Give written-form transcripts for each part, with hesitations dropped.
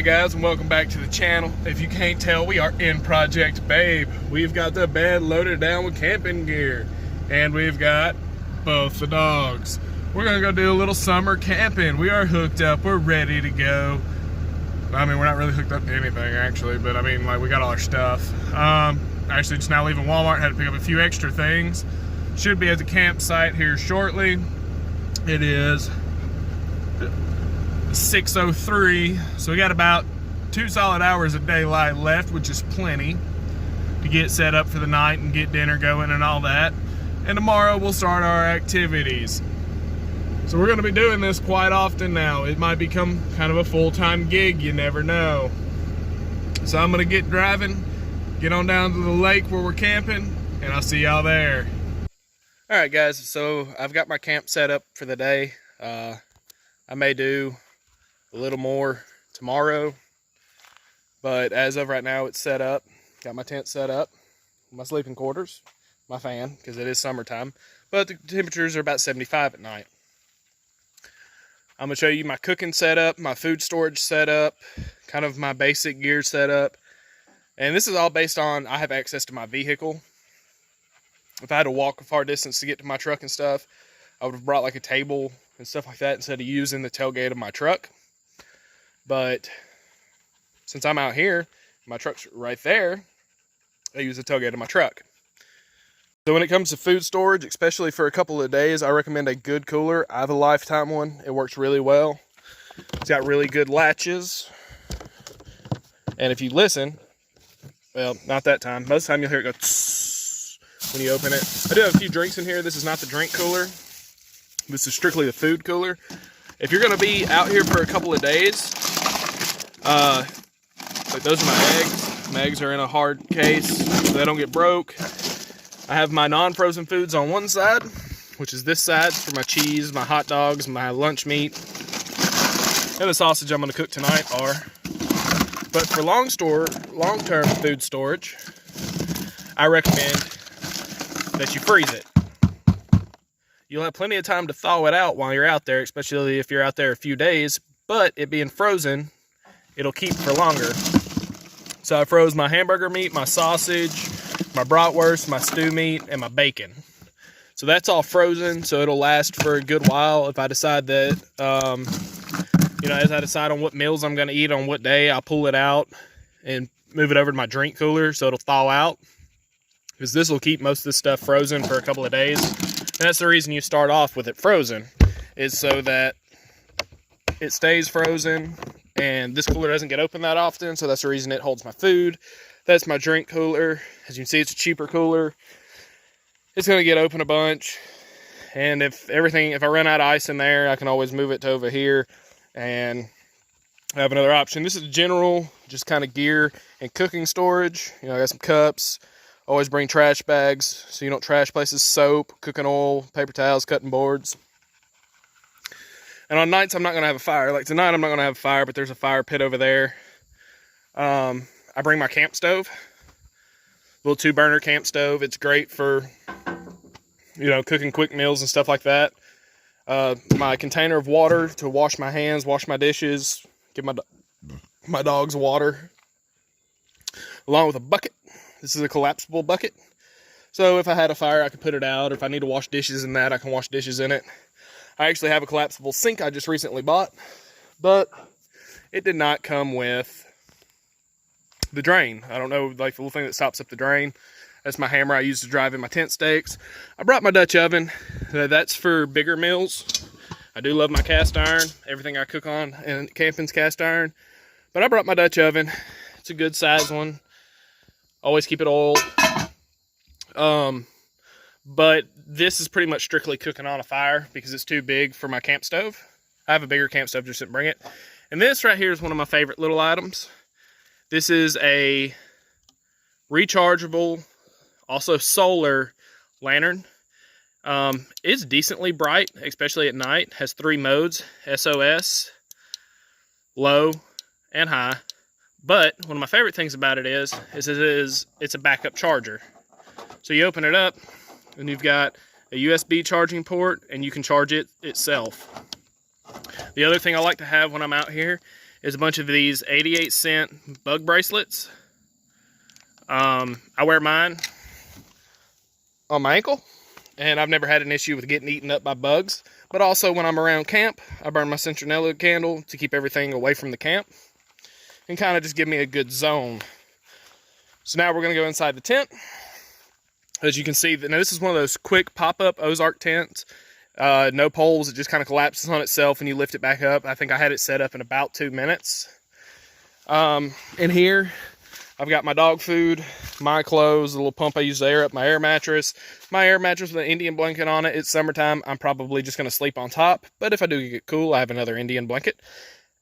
Hey guys, and welcome back to the channel. If you can't tell, we are in Project Babe. We've got the bed loaded down with camping gear, and we've got both the dogs. We're gonna go do a little summer camping. We are hooked up, we're ready to go. I mean, we're not really hooked up to anything actually, but I mean, like, we got all our stuff. Actually just now leaving Walmart, had to pick up a few extra things. Should be at the campsite here shortly. It is 6:03, so we got about 2 solid hours of daylight left, which is plenty to get set up for the night and get dinner going and all that. And tomorrow we'll start our activities. So we're going to be doing this quite often now. It might become kind of a full-time gig, you never know. So I'm going to get driving, get on down to the lake where we're camping, and I'll see y'all there. Alright guys, so I've got my camp set up for the day. I may do a little more tomorrow, but as of right now it's set up. Got my tent set up, my sleeping quarters, my fan, because it is summertime, but the temperatures are about 75 at night. I'm going to show you my cooking setup, my food storage setup, kind of my basic gear setup, and this is all based on I have access to my vehicle. If I had to walk a far distance to get to my truck and stuff, I would have brought like a table and stuff like that instead of using the tailgate of my truck. But since I'm out here, my truck's right there, I use the tailgate of my truck. So when it comes to food storage, especially for a couple of days, I recommend a good cooler. I have a Lifetime one. It works really well. It's got really good latches. And if you listen, well, not that time. Most of the time you'll hear it go tss when you open it. I do have a few drinks in here. This is not the drink cooler. This is strictly the food cooler. If you're going to be out here for a couple of days, like those are my eggs. My eggs are in a hard case so they don't get broke. I have my non-frozen foods on one side, which is this side for my cheese, my hot dogs, my lunch meat, and the sausage I'm going to cook tonight are. But for long-term food storage, I recommend that you freeze it. You'll have plenty of time to thaw it out while you're out there, especially if you're out there a few days, but it being frozen, it'll keep for longer. So I froze my hamburger meat, my sausage, my bratwurst, my stew meat, and my bacon. So that's all frozen, so it'll last for a good while. If I decide that, as I decide on what meals I'm going to eat on what day, I'll pull it out and move it over to my drink cooler so it'll thaw out. Because this will keep most of this stuff frozen for a couple of days. And that's the reason you start off with it frozen, is so that it stays frozen and this cooler doesn't get open that often, so that's the reason it holds my food. That's my drink cooler. As you can see, it's a cheaper cooler. It's going to get open a bunch, and if I run out of ice in there, I can always move it to over here and have another option. This is general, just kind of gear and cooking storage. I got some cups. Always bring trash bags so you don't trash places. Soap, cooking oil, paper towels, cutting boards. And on nights, I'm not going to have a fire. Like tonight, I'm not going to have a fire, but there's a fire pit over there. I bring my camp stove. Little 2-burner camp stove. It's great for, cooking quick meals and stuff like that. My container of water to wash my hands, wash my dishes, give my dogs water. Along with a bucket. This is a collapsible bucket. So if I had a fire, I could put it out. Or if I need to wash dishes in that, I can wash dishes in it. I actually have a collapsible sink I just recently bought. But it did not come with the drain. I don't know, like the little thing that stops up the drain. That's my hammer I use to drive in my tent stakes. I brought my Dutch oven. That's for bigger meals. I do love my cast iron. Everything I cook on in camping's cast iron. But I brought my Dutch oven. It's a good size one. Always keep it oiled. But this is pretty much strictly cooking on a fire because it's too big for my camp stove. I have a bigger camp stove, just didn't bring it. And this right here is one of my favorite little items. This is a rechargeable, also solar lantern. It's decently bright, especially at night. Has 3 modes, SOS, low, and high. But one of my favorite things about it is it's a backup charger. So you open it up and you've got a USB charging port and you can charge it itself. The other thing I like to have when I'm out here is a bunch of these 88-cent bug bracelets. I wear mine on my ankle, and I've never had an issue with getting eaten up by bugs. But also when I'm around camp, I burn my citronella candle to keep everything away from the camp and kind of just give me a good zone. So now we're going to go inside the tent. As you can see, now this is one of those quick pop-up Ozark tents. No poles, it just kind of collapses on itself and you lift it back up. I think I had it set up in about 2 minutes. In here, I've got my dog food, my clothes, the little pump I use to air up my air mattress. My air mattress with an Indian blanket on it. It's summertime, I'm probably just going to sleep on top. But if I do get cool, I have another Indian blanket.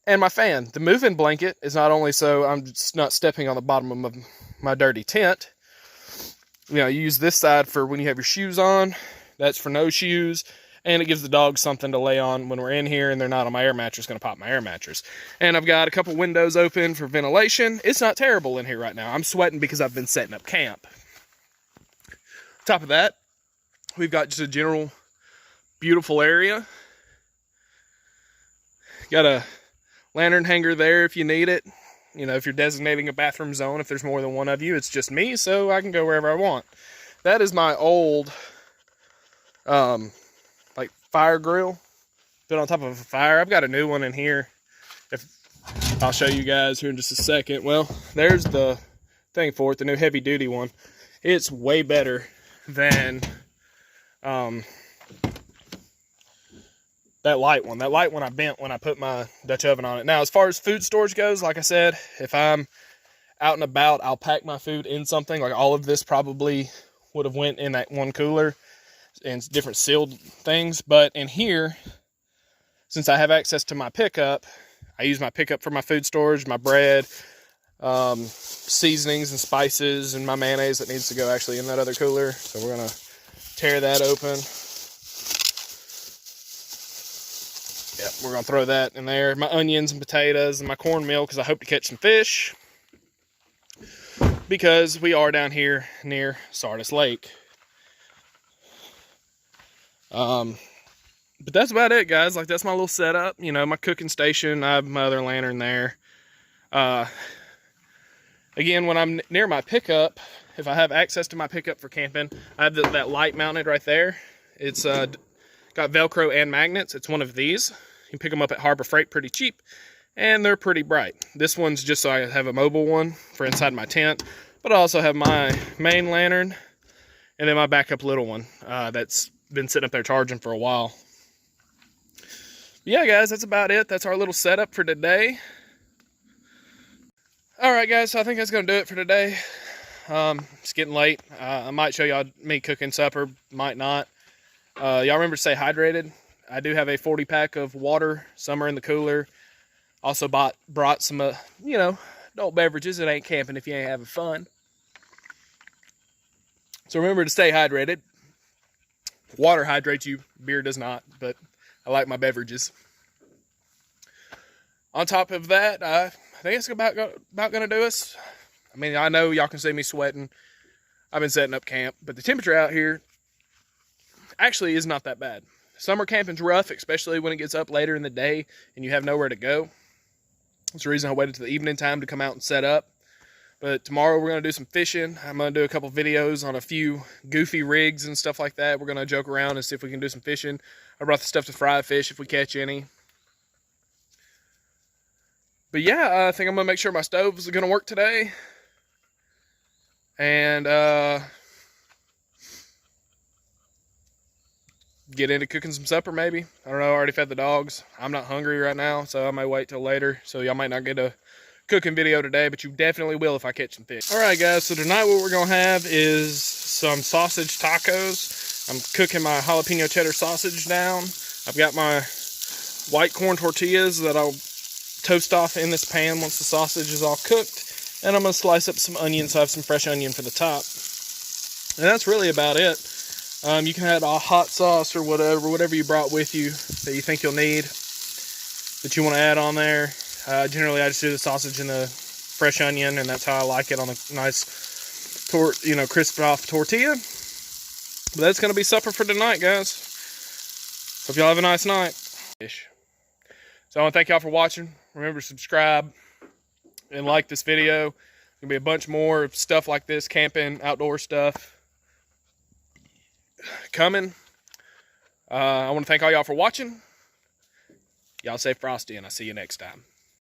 And my fan. The move-in blanket is not only so I'm just not stepping on the bottom of my dirty tent. You know, you use this side for when you have your shoes on. That's for no shoes. And it gives the dogs something to lay on when we're in here and they're not on my air mattress, going to pop my air mattress. And I've got a couple windows open for ventilation. It's not terrible in here right now. I'm sweating because I've been setting up camp. On top of that, we've got just a general beautiful area. Got a lantern hanger there if you need it. You know, if you're designating a bathroom zone, if there's more than one of you, it's just me, so I can go wherever I want. That is my old, like fire grill. Been on top of a fire. I've got a new one in here. I'll show you guys here in just a second. Well, there's the thing for it, the new heavy duty one. It's way better than that light one. That light one I bent when I put my Dutch oven on it. Now, as far as food storage goes, like I said, if I'm out and about, I'll pack my food in something. Like all of this probably would have went in that one cooler and different sealed things. But in here, since I have access to my pickup, I use my pickup for my food storage, my bread, seasonings and spices, and my mayonnaise that needs to go actually in that other cooler. So we're going to tear that open. Yep, we're going to throw that in there. My onions and potatoes and my cornmeal because I hope to catch some fish. Because we are down here near Sardis Lake. But that's about it, guys. Like, that's my little setup. You know, my cooking station. I have my other lantern there. Again, when I'm near my pickup, if I have access to my pickup for camping, I have that light mounted right there. It's got Velcro and magnets. It's one of these. You can pick them up at Harbor Freight pretty cheap, and they're pretty bright. This one's just so I have a mobile one for inside my tent, but I also have my main lantern, and then my backup little one that's been sitting up there charging for a while. But yeah, guys, that's about it. That's our little setup for today. All right, guys, so I think that's going to do it for today. It's getting late. I might show y'all me cooking supper, might not. Y'all remember to stay hydrated. I do have a 40-pack of water. Some are in the cooler. Also brought some, you know, adult beverages. It ain't camping if you ain't having fun. So remember to stay hydrated. Water hydrates you. Beer does not, but I like my beverages. On top of that, I think it's about going to do us. I mean, I know y'all can see me sweating. I've been setting up camp, but the temperature out here actually is not that bad. Summer camping's rough, especially when it gets up later in the day and you have nowhere to go. That's the reason I waited to the evening time to come out and set up. But tomorrow we're going to do some fishing. I'm going to do a couple videos on a few goofy rigs and stuff like that. We're going to joke around and see if we can do some fishing. I brought the stuff to fry fish if we catch any. But yeah, I think I'm going to make sure my stove is going to work today. And get into cooking some supper maybe. I don't know, I already fed the dogs. I'm not hungry right now, so I may wait till later. So y'all might not get a cooking video today, but you definitely will if I catch some fish. All right, guys, so tonight what we're gonna have is some sausage tacos. I'm cooking my jalapeno cheddar sausage down. I've got my white corn tortillas that I'll toast off in this pan once the sausage is all cooked. And I'm gonna slice up some onions, so I have some fresh onion for the top. And that's really about it. You can add a hot sauce or whatever you brought with you that you think you'll need, that you want to add on there. Generally, I just do the sausage and the fresh onion, and that's how I like it on a nice, crisped off tortilla. But that's going to be supper for tonight, guys. Hope y'all have a nice night. So I want to thank y'all for watching. Remember to subscribe and like this video. There's gonna be a bunch more stuff like this, camping, outdoor stuff coming. I want to thank all y'all for watching. Y'all stay frosty, and I'll see you next time.